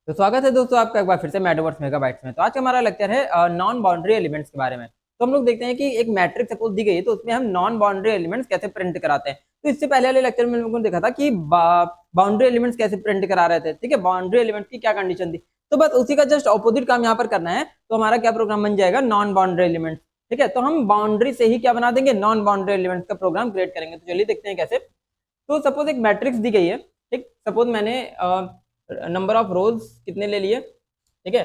तो स्वागत है दोस्तों आपका एक बार फिर से मेटावर्स मेगाबाइट्स में। तो आज का हमारा लेक्चर है नॉन बाउंड्री एलिमेंट्स के बारे में। तो हम लोग देखते हैं कि एक मैट्रिक्स सपोज दी गई है, तो उसमें हम नॉन बाउंड्री एलिमेंट्स कैसे प्रिंट कराते हैं। तो इससे पहले वाले लेक्चर में हम लोगों ने देखा था कि बाउंड्री एलिमेंट्स कैसे प्रिंट करा रहे थे। ठीक है, बाउंड्री एलिमेंट्स की क्या कंडीशन थी, तो बस उसी का जस्ट ऑपोजिट काम यहाँ पर करना है। तो हमारा क्या प्रोग्राम बन जाएगा, नॉन बाउंड्री एलिमेंट्स। ठीक है, तो हम बाउंड्री से ही क्या बना देंगे, नॉन बाउंड्री एलिमेंट्स का प्रोग्राम क्रिएट करेंगे। तो चलिए देखते हैं कैसे। तो सपोज एक मैट्रिक्स दी गई है। ठीक, सपोज मैंने नंबर ऑफ रोज कितने ले लिए। ठीक है,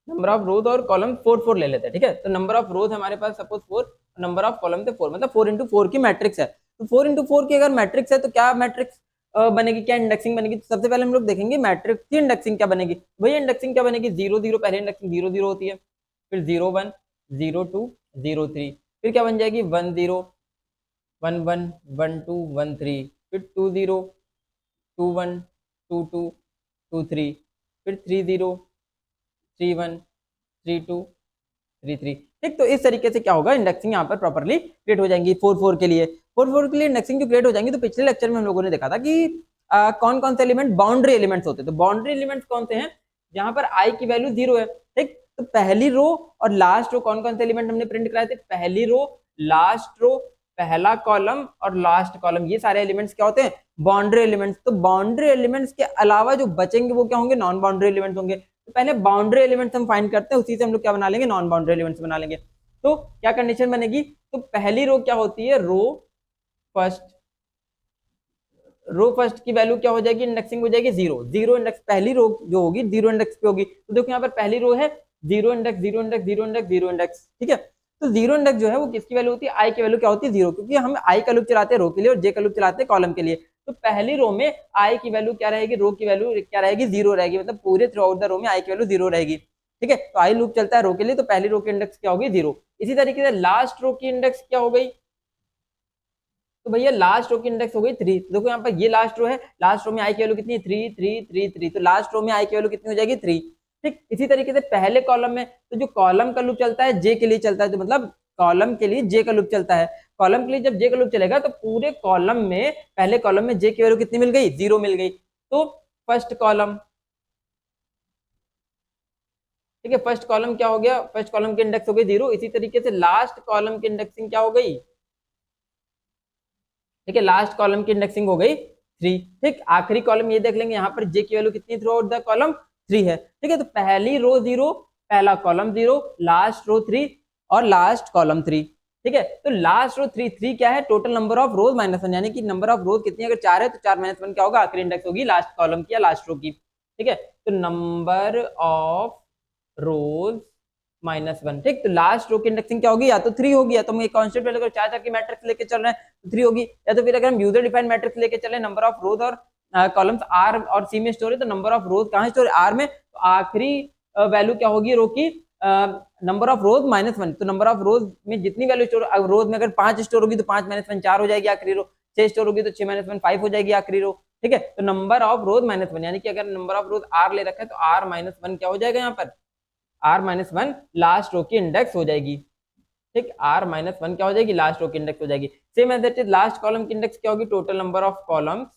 नंबर ऑफ रोज और कॉलम 4 4 ले लेते हैं। ठीक है, तो नंबर ऑफ रोज हमारे पास सपोज 4, नंबर ऑफ कॉलम थे 4, मतलब 4 into 4 की मैट्रिक्स है। तो 4 into 4 की अगर मैट्रिक्स है तो क्या मैट्रिक्स बनेगी, क्या इंडेक्सिंग बनेगी। तो सबसे पहले हम लोग देखेंगे मैट्रिक्स की इंडेक्सिंग क्या बनेगी। भैया इंडेक्सिंग क्या बनेगी, 0 0, पहले इंडेक्सिंग 0 0 होती है, फिर 0 1 0 2 0 3, फिर क्या बन जाएगी 1 0 1 1 1 2 1 3, फिर 2 0 2 1 2 2 2 3, फिर 3 0 3 1 3 2 3 3। ठीक, तो इस तरीके से क्या होगा, इंडेक्सिंग यहाँ पर प्रॉपर्ली क्रिएट हो जाएंगी 4 4 के लिए। 4 4 के लिए इंडेक्सिंग जो क्रिएट हो जाएंगी, तो पिछले लेक्चर में हम लोगों ने देखा था कि कौन कौन से एलिमेंट बाउंड्री एलिमेंट्स होते हैं। तो बाउंड्री एलिमेंट्स कौन से हैं, जहां पर आई की वैल्यू 0 है। ठीक, तो पहली रो और लास्ट रो कौन कौन से एलिमेंट हमने प्रिंट कराए थे, पहली रो, लास्ट रो, पहला कॉलम और लास्ट कॉलम, ये सारे एलिमेंट्स क्या होते हैं, बाउंड्री एलिमेंट्स। तो बाउंड्री एलिमेंट्स के अलावा जो बचेंगे वो क्या होंगे, नॉन बाउंड्री एलिमेंट्स होंगे। तो पहले बाउंड्री एलिमेंट्स हम फाइंड करते हैं, उसी से हम लोग क्या बना लेंगे, नॉन बाउंड्री एलिमेंट्स बना लेंगे। तो क्या कंडीशन बनेगी, तो पहली रो क्या होती है, फर्स्ट रो फर्स्ट की वैल्यू क्या हो जाएगी, इंडेक्सिंग हो जाएगी 0 0 इंडेक्स, पहली रो जो होगी 0 इंडेक्स पे होगी। तो देखो यहाँ पर पहली रो है 0 इंडेक्स 0 इंडेक्स 0 इंडेक्स 0 इंडेक्स। ठीक है, तो 0 इंडेक्स जो है वो किसकी वैल्यू होती है, आई की वैल्यू क्या होती है 0, क्योंकि हम आई का लूप चलाते हैं रो के लिए और जे का लूप चलाते हैं कॉलम के लिए। तो पहली रो में आई की वैल्यू क्या रहेगी, रो की वैल्यू क्या रहेगी, 0 रहेगी, मतलब पूरे थ्रू आउट द रो में आई की वैल्यू 0 रहेगी। ठीक है, तो आई लूप चलता है रो के लिए, तो पहली रो की इंडेक्स क्या होगी 0। इसी तरीके से लास्ट रो की इंडेक्स क्या हो गई, तो भैया लास्ट रो की इंडेक्स हो गई 3। देखो यहाँ पर ये लास्ट रो है, लास्ट रो में आई की वैल्यू कितनी है 3 3 3 3, तो लास्ट रो में आई की वैल्यू कितनी हो जाएगी 3। ठीक, इसी तरीके से पहले कॉलम में, तो जो कॉलम का लूप चलता है जे के लिए चलता है, तो मतलब कॉलम के लिए जे का लूप चलता है। कॉलम के लिए जब जे का लूप चलेगा तो पूरे कॉलम में, पहले कॉलम में जे की वैल्यू कितनी मिल गई, 0 मिल गई। तो फर्स्ट कॉलम, ठीक है, फर्स्ट कॉलम क्या हो गया, फर्स्ट कॉलम की इंडेक्स हो गई 0। इसी तरीके से लास्ट कॉलम की इंडेक्सिंग क्या हो गई, ठीक है, लास्ट कॉलम की इंडेक्सिंग हो गई 3। ठीक, आखिरी कॉलम ये देख लेंगे, यहाँ पर जे की वैल्यू कितनी थ्रू आउट द कॉलम 3 है। ठीक है, तो पहली रो 0, पहला कॉलम 0, लास्ट रो 3 और लास्ट कॉलम 3। ठीक है, तो लास्ट रो 3 3 क्या है, टोटल नंबर ऑफ रोज -1, यानी कि नंबर ऑफ रोज कितनी, अगर 4 है तो 4 -1 क्या होगा, आखिरी इंडेक्स होगी लास्ट कॉलम की या लास्ट रो की। ठीक है, तो नंबर ऑफ रोज -1। ठीक, तो लास्ट रो की इंडेक्सिंग क्या होगी, या तो 3 होगी, या तो हम एक कांस्टेंट वैल्यू, अगर 4 4 की मैट्रिक्स लेके चल रहे हैं तो 3 होगी, या तो फिर अगर हम यूजर डिफाइंड मैट्रिक्स लेके चले, नंबर ऑफ रोज और कॉलम्स आर और सी में स्टोर है, तो नंबर ऑफ रोज कहाँ स्टोर है, आर में, तो आखिरी वैल्यू क्या होगी रो की, नंबर ऑफ रोज -1। तो नंबर ऑफ रोज में जितनी वैल्यू स्टोर, रोज में अगर 5 स्टोर होगी तो 5 -1 4 हो जाएगी आखिरी रो, 6 स्टोर होगी तो 6 -1 5 हो जाएगी आखिरी रो। ठीक है, तो नंबर ऑफ रोज -1, यानी कि अगर नंबर ऑफ रोज आर ले रखा है तो आर -1 क्या हो जाएगा, यहाँ पर आर -1 लास्ट रो की इंडेक्स हो जाएगी। ठीक, आर -1 क्या हो जाएगी, लास्ट रो की इंडेक्स हो जाएगी। Same as that is last column की इंडेक्स क्या होगी, टोटल नंबर ऑफ कॉलम्स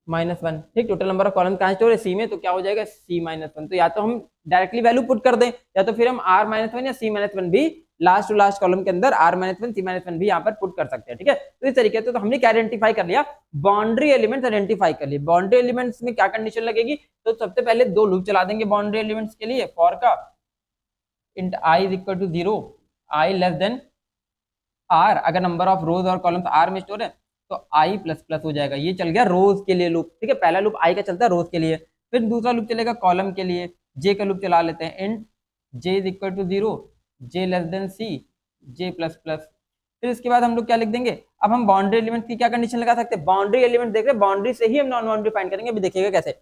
-1। ठीक, टोटल नंबर ऑफ कॉलम कहाँ स्टोर है, सी में, तो क्या हो जाएगा सी -1। तो या तो हम डायरेक्टली वैल्यू पुट कर दें, या तो फिर हम आर -1 या सी -1 भी लास्ट टू लास्ट कॉलम के अंदर आर -1 सी -1 भी यहाँ पर पुट कर सकते हैं। ठीक है, तो इस तरीके से तो हमने क्या आइडेंटिफाई कर लिया, बाउंड्री एलिमेंट्स आइडेंटिफाई कर लिए। बाउंड्री एलिमेंट्स में क्या कंडीशन लगेगी, तो सबसे पहले 2 लूप चला देंगे बाउंड्री एलिमेंट्स के लिए, फॉर का int I is equal to 0, I less than R, अगर नंबर ऑफ रोज और कॉलम्स R में स्टोर है तो I प्लस प्लस हो जाएगा। ये चल गया रोज के लिए लूप। ठीक है, पहला लूप I का चलता है रोज के लिए, फिर दूसरा लूप चलेगा कॉलम के लिए, J का लूप चला लेते हैं, int J is equal to 0, J less than C, J plus plus. फिर इसके बाद हम लोग क्या लिख देंगे, अब हम बाउंड्री एलिमेंट की क्या कंडीशन लगा सकते हैं, बाउंड्री एलिमेंट देख रहे हैं, बाउंड्री से ही हम नॉन बाउंड्री फाइंड करेंगे, अभी देखिएगा कैसे।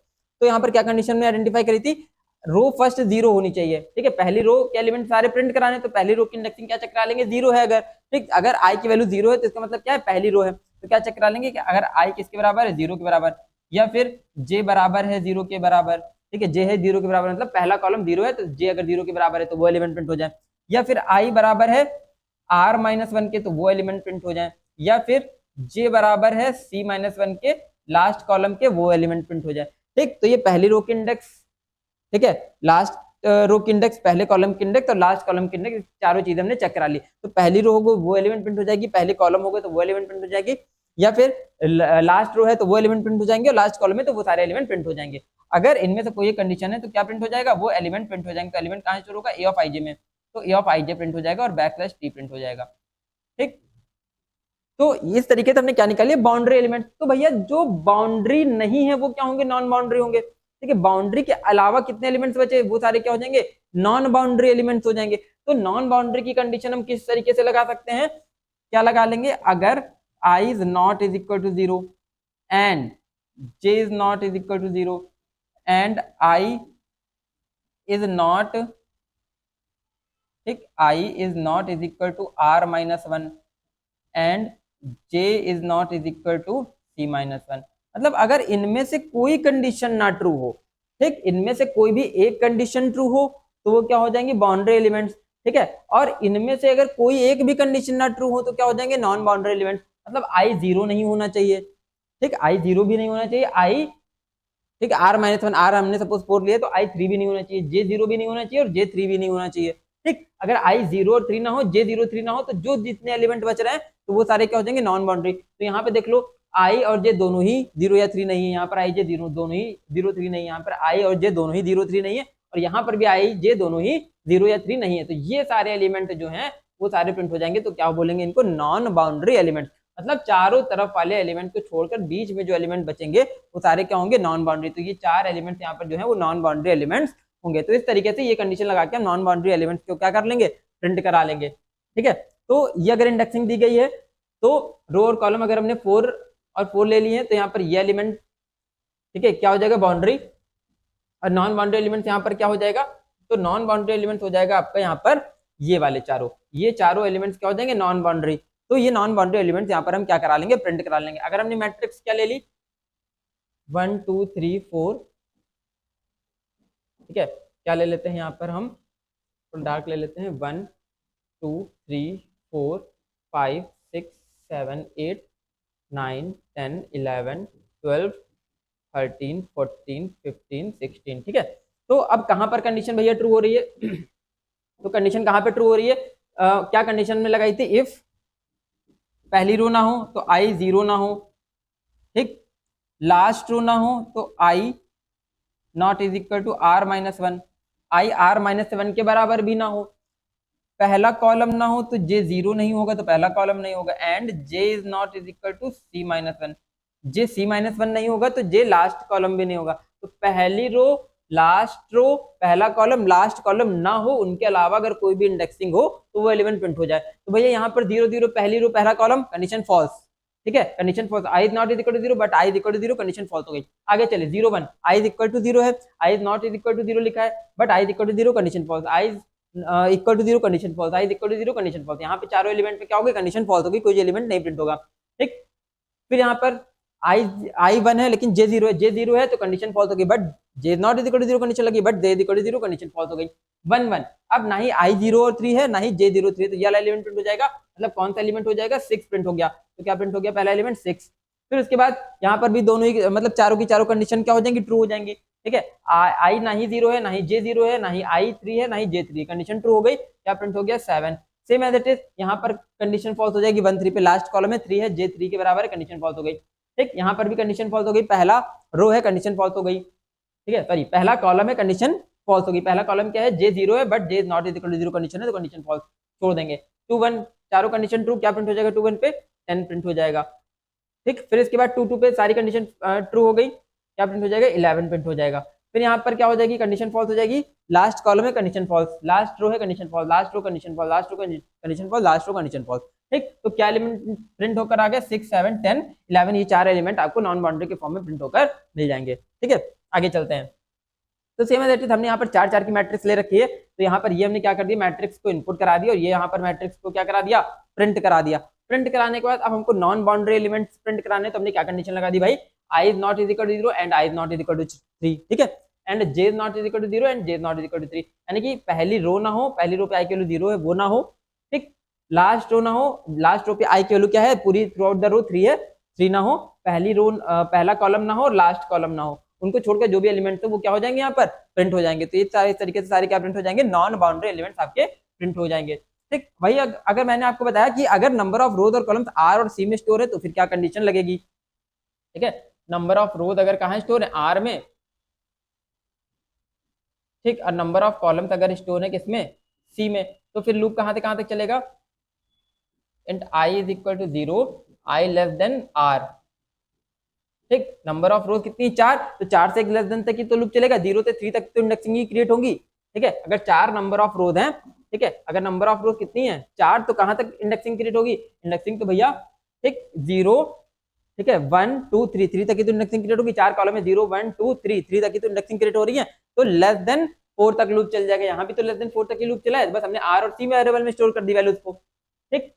तो यहाँ पर क्या कंडीशन में आइडेंटिफाई करी थी, रो फर्स्ट 0 होनी चाहिए। ठीक है, पहली रो के एलिमेंट सारे प्रिंट कराने, तो पहली रो की इंडेक्सिंग क्या चेक करा लेंगे, 0 है अगर। ठीक, अगर आई की वैल्यू 0 है तो इसका मतलब क्या है, पहली रो है, तो क्या चेक करा लेंगे कि अगर आई किसके बराबर है, 0 के बराबर, या फिर जे बराबर है 0 के बराबर। ठीक है, जे है 0 के बराबर, मतलब पहला कॉलम 0 है तो जे अगर 0 के बराबर है तो वो एलिमेंट प्रिंट हो जाए, या फिर आई बराबर है आर -1 के तो वो एलिमेंट प्रिंट हो जाए, या फिर जे बराबर है सी -1 के लास्ट कॉलम के वो एलिमेंट प्रिंट हो जाए। ठीक, तो ये पहली रो की इंडेक्स, ठीक है, लास्ट रो की इंडेक्स, पहले कॉलम की इंडेक्स और लास्ट कॉलम की इंडेक्स, चारों चीजें हमने चेक करा ली। तो पहली रो होगी वो एलिमेंट प्रिंट हो जाएगी, पहले कॉलम होगा तो वो एलिमेंट प्रिंट हो जाएगी, या फिर लास्ट रो है तो वो एलिमेंट प्रिंट हो जाएंगे और लास्ट कॉलम में तो वो सारे एलिमेंट प्रिंट हो जाएंगे। अगर इनमें से कोई कंडीशन है तो क्या प्रिंट हो जाएगा, वो एलिमेंट प्रिंट हो जाएंगे। तो एलिमेंट कहां शुरू होगा, ए ऑफ आई जे में, तो ए ऑफ आई जे प्रिंट हो जाएगा और बैकस्लैश टी प्रिंट हो जाएगा। ठीक, तो इस तरीके से हमने क्या निकाली, बाउंड्री एलिमेंट। तो भैया जो बाउंड्री नहीं है वो क्या होंगे, नॉन बाउंड्री होंगे। ठीक है, बाउंड्री के अलावा कितने एलिमेंट्स बचे, वो सारे क्या हो जाएंगे, नॉन बाउंड्री एलिमेंट्स हो जाएंगे। तो नॉन बाउंड्री की कंडीशन हम किस तरीके से लगा सकते हैं, क्या लगा लेंगे, अगर i is not is equal to 0 and j is not is equal to 0 and i is not, ठीक, i is not is equal to r minus 1 and j is not is equal to c minus 1। मतलब अगर इनमें से कोई condition ना true हो, ठीक, इनमें से कोई भी एक कंडीशन ट्रू हो तो वो क्या हो जाएंगे, बाउंड्री एलिमेंट्स। ठीक है, और इनमें से अगर कोई एक भी कंडीशन ना ट्रू हो तो क्या हो जाएंगे, नॉन बाउंड्री एलिमेंट्स। मतलब i 0 नहीं होना चाहिए, ठीक, i 0 भी नहीं होना चाहिए, i, ठीक, r माइनस 1, r हमने सपोज 4 लिया तो i 3 भी नहीं होना चाहिए, j 0 भी नहीं होना चाहिए और j 3 भी नहीं होना चाहिए। ठीक, अगर i 0 और 3 ना हो, j 0 3 ना हो, तो जो जितने एलिमेंट बच रहे हैं तो वो सारे क्या हो जाएंगे, नॉन बाउंड्री। तो यहाँ पे देख लो i और j दोनों ही 0 या 3 नहीं है, यहाँ पर i j 0 दोनों ही 0 3 नहीं है, यहाँ पर i और j दोनों ही 0 3 नहीं है, और यहाँ पर भी i j दोनों ही 0 या 3 नहीं है। तो ये सारे एलिमेंट जो हैं वो सारे प्रिंट हो जाएंगे। तो क्या बोलेंगे इनको, नॉन बाउंड्री एलिमेंट। मतलब चारों तरफ वाले एलिमेंट को छोड़कर बीच में जो एलिमेंट बचेंगे वो सारे क्या होंगे, नॉन बाउंड्री। तो ये चार एलिमेंट्स यहाँ पर जो है वो नॉन बाउंड्री एलिमेंट्स होंगे। तो इस तरीके से ये कंडीशन लगा के हम नॉन बाउंड्री एलिमेंट्स को क्या कर लेंगे, प्रिंट करा लेंगे। ठीक है, तो ये अगर इंडेक्सिंग दी गई है तो रो और कॉलम अगर हमने 4 और 4 ले लिए हैं तो यहाँ पर ये एलिमेंट, ठीक है, क्या हो जाएगा, बाउंड्री, और नॉन बाउंड्री एलिमेंट्स यहाँ पर क्या हो जाएगा, तो नॉन बाउंड्री एलिमेंट्स हो जाएगा आपका यहाँ पर ये वाले चारों, ये चारों एलिमेंट्स क्या हो जाएंगे, नॉन बाउंड्री। तो ये नॉन बाउंड्री एलिमेंट्स यहाँ पर हम क्या करा लेंगे, प्रिंट करा लेंगे। अगर हमने मैट्रिक्स क्या ले ली, 1 2 3 4, ठीक है, क्या ले लेते हैं यहाँ पर हम, तो डार्क ले लेते हैं, 1 2 3 4 5 6 7 8 9 10 11 12 13 14 15 16। ठीक है, तो अब कहां पर कंडीशन भैया ट्रू हो रही है तो कंडीशन कहां पे ट्रू हो रही है, क्या कंडीशन में लगाई थी, इफ पहली रो ना हो तो i 0 ना हो, ठीक, लास्ट रो ना हो तो i not is equal to r minus 1, i r minus 1 के बराबर भी ना हो, पहला कॉलम ना हो तो j 0 नहीं होगा तो पहला कॉलम नहीं होगा, and j is not is equal to c minus 1, j c minus 1 नहीं होगा तो j लास्ट कॉलम भी नहीं होगा। तो पहली रो, लास्ट रो, पहला कॉलम, लास्ट कॉलम ना हो, उनके अलावा अगर कोई भी इंडेक्सिंग हो तो वो एलिमेंट प्रिंट हो जाए। तो भैया यहाँ पर 0 0 पहली रो पहला कॉलम, कंडीशन फॉल्स, ठीक है, condition false, i is not is equal to 0 but i is equal to 0, condition false हो गई। आगे चले 0 1, i इज इक्वल टू 0 है, i is not is equal to 0 लिखा है but i is equal to 0, condition false, i is equal to 0, condition false, i is equal to 0, condition false. यहाँ पे चारों एलिमेंट पे क्या होगी, कंडीशन फॉल्स होगी, कोई एलिमेंट नहीं प्रिंट होगा। ठीक, फिर यहाँ पर i 1 है लेकिन j 0 है, j 0 है तो कंडीशन फॉल्स होगी, but j not is equal to 0 condition लगी, but j is equal to 0 condition false हो गई। 1 1, अब ना ही i 0 और 3 है ना ही j 0 3, तो ये वाला एलिमेंट प्रिंट हो जाएगा। मतलब कौन सा एलिमेंट हो जाएगा, 6 प्रिंट हो गया। तो क्या प्रिंट हो गया, पहला एलिमेंट 6। फिर उसके बाद यहाँ पर भी दोनों ही, मतलब चारों की चारों कंडीशन क्या हो जाएंगी, ट्रू हो जाएंगी। ठीक है, i ना ही 0 है ना ही j 0 है ना ही i 3 है ना ही j 3, कंडीशन ट्रू हो गई। क्या प्रिंट हो गया, 7। सेम एज इट इज यहाँ पर कंडीशन फॉल्स हो जाएगी, 1 3 पे लास्ट कॉलम में 3 है, j 3 के बराबर है, कंडीशन फॉल्स हो गई। ठीक, यहाँ पर भी कंडीशन फॉल्स हो गई, पहला रो है, कंडीशन फॉल्स हो गई। ठीक है, सॉरी, पहला कॉलम है, कंडीशन फॉल्स होगी। पहला कॉलम क्या है, j 0 है but j not is equal to 0 condition है, तो कंडीशन फॉल्स छोड़ देंगे। 2 1, चारों कंडीशन ट्रू, क्या प्रिंट हो जाएगा, 2 1 पे 10 प्रिंट हो जाएगा। ठीक, फिर इसके बाद 2 2 पे सारी कंडीशन ट्रू हो गई, क्या प्रिंट हो जाएगा, 11 प्रिंट हो जाएगा। फिर यहाँ पर क्या हो जाएगी, कंडीशन फॉल्स हो जाएगी, लास्ट कॉलम है, कंडीशन फॉल्स, लास्ट रो है, condition false, last row condition false, last row condition false, last row condition false. ठीक, तो क्या एलिमेंट प्रिंट होकर आ गया, 6 7 10 11, ये चार एलिमेंट आपको नॉन बाउंड्री के फॉर्म में प्रिंट होकर मिल जाएंगे। ठीक है, आगे चलते हैं। तो सेम एज इट इज हमने यहाँ पर 4 4 की मैट्रिक्स ले रखी है, तो यहाँ पर ये हमने क्या कर दिया, मैट्रिक्स को इनपुट करा दिया और ये यहाँ पर मैट्रिक्स को क्या करा दिया, प्रिंट करा दिया। प्रिंट कराने के बाद अब हमको नॉन बाउंड्री एलिमेंट्स प्रिंट कराने, तो हमने क्या कंडीशन लगा दी भाई, i is not is equal to 0 and i is not is equal to 3। ठीक है, and j is not is equal to 0 and j is not is equal to 3, यानी कि पहली रो ना हो, पहली रो पे i की वैल्यू 0 है वो ना हो, ठीक, लास्ट रो ना हो, लास्ट रो पे i की वैल्यू क्या है, पूरी थ्रू आउट द रो 3 है, 3 ना हो, पहली रो पहला कॉलम ना हो और लास्ट कॉलम ना हो, उनको छोड़कर जो भी एलिमेंट है वो क्या हो जाएंगे यहाँ पर प्रिंट हो जाएंगे। तो ये सारे इस तरीके से सारे क्या प्रिंट हो जाएंगे, नॉन बाउंड्री एलिमेंट्स आपके प्रिंट हो जाएंगे। ठीक भाई, अगर मैंने आपको बताया कि अगर नंबर ऑफ रोज और कॉलम्स आर और सी में स्टोर है तो फिर क्या कंडीशन लगेगी। ठीक है, नंबर ऑफ रोज अगर कहाँ स्टोर है, आर में, ठीक, और नंबर ऑफ कॉलम्स अगर स्टोर है किसमें, सी में, तो फिर लूप कहाँ से कहाँ तक चलेगा, int I is equal to 0, I less than R. ठीक, नंबर ऑफ रोज कितनी, 4, तो 4 से एक लेस देन तक ही तो लूप चलेगा, 0 से 3 तक तो इंडेक्सिंग ही क्रिएट होगी। ठीक है, अगर 4 नंबर ऑफ रोज हैं, ठीक है, अगर नंबर ऑफ रोज कितनी है 4, तो कहां तक इंडेक्सिंग क्रिएट होगी, इंडेक्सिंग तो भैया, ठीक, 0, ठीक है, 1 2 3 3 तक ही तो इंडेक्सिंग क्रिएट होगी, 4 कॉलम में 0 1 2 3 3 तक ही तो इंडेक्सिंग क्रिएट हो रही है, तो लेस देन 4 तक लूप चल जाएगा। यहाँ भी तो लेस देन 4 तक ही लूप चला है, बस हमने आर और सी वेरिएबल में स्टोर कर दी वैल्यूज को। ठीक,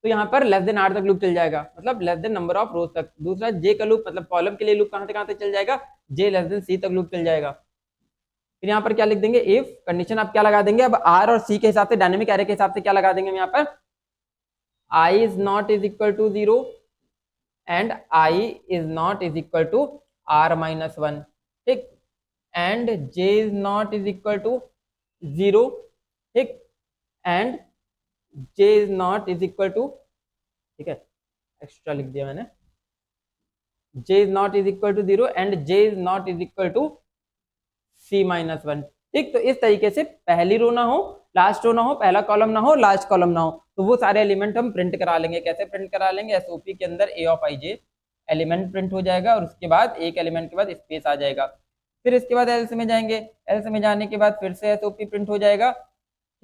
तो यहाँ पर लेस देन आर तक लूप चल जाएगा, मतलब लेस देन नंबर ऑफ रोज तक। दूसरा जे का लूप, मतलब कॉलम के लिए लूप कहां से कहां तक चल जाएगा, जे लेस देन सी तक लूप चल जाएगा। फिर यहाँ पर क्या लिख देंगे, इफ कंडीशन आप क्या लगा देंगे, अब आर और सी के हिसाब से, डायनेमिक एरे के हिसाब से क्या लगा देंगे हम यहाँ पर, I is not is equal to 0 and I is not is equal to R minus 1। ठीक, and J is not is equal to 0, ठीक, and j is not is equal to, ठीक है, एक्स्ट्रा लिख दिया मैंने, j is not is equal to 0 and j is not is equal to c minus 1। ठीक, तो इस तरीके से पहली रो ना हो, लास्ट रो ना हो, पहला कॉलम ना हो, लास्ट कॉलम ना हो, तो वो सारे एलिमेंट हम प्रिंट करा लेंगे। कैसे प्रिंट करा लेंगे, एसओपी के अंदर a of i j element print हो जाएगा और उसके बाद एक एलिमेंट के बाद स्पेस आ जाएगा। फिर इसके बाद एल्स में जाएंगे, एल्स में जाने के बाद फिर से एसओपी प्रिंट हो जाएगा,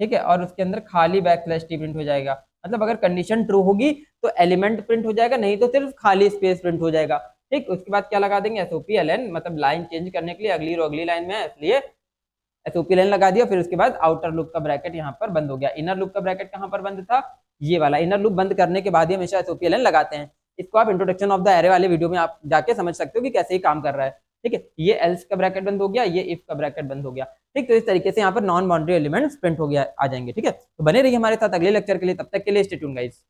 ठीक है, और उसके अंदर खाली बैकस्लैश टी प्रिंट हो जाएगा। मतलब अगर कंडीशन ट्रू होगी तो एलिमेंट प्रिंट हो जाएगा, नहीं तो सिर्फ खाली स्पेस प्रिंट हो जाएगा। ठीक, उसके बाद क्या लगा देंगे, एसओपी एलएन, मतलब लाइन चेंज करने के लिए अगली रो अगली लाइन में है, इसलिए एसओपी एलएन लगा दिया। फिर उसके बाद आउटर लूप का ब्रैकेट यहाँ पर बंद हो गया। इनर लूप का ब्रैकेट कहाँ पर बंद था, ये वाला। इनर लूप बंद करने के बाद ही हमेशा एसओपी एलएन लगाते हैं। इसको आप इंट्रोडक्शन ऑफ द एरे वाले वीडियो में आप जाके समझ सकते हो कि कैसे ही काम कर रहा है। ठीक है, ये एल्स का ब्रैकेट बंद हो गया, ये इफ का ब्रैकेट बंद हो गया। ठीक, तो इस तरीके से यहाँ पर नॉन बाउंड्री एलिमेंट्स प्रिंट हो गया आ जाएंगे। ठीक है, तो बने रहिए हमारे साथ अगले लेक्चर के लिए, तब तक के लिए स्टे ट्यून्ड गाइस।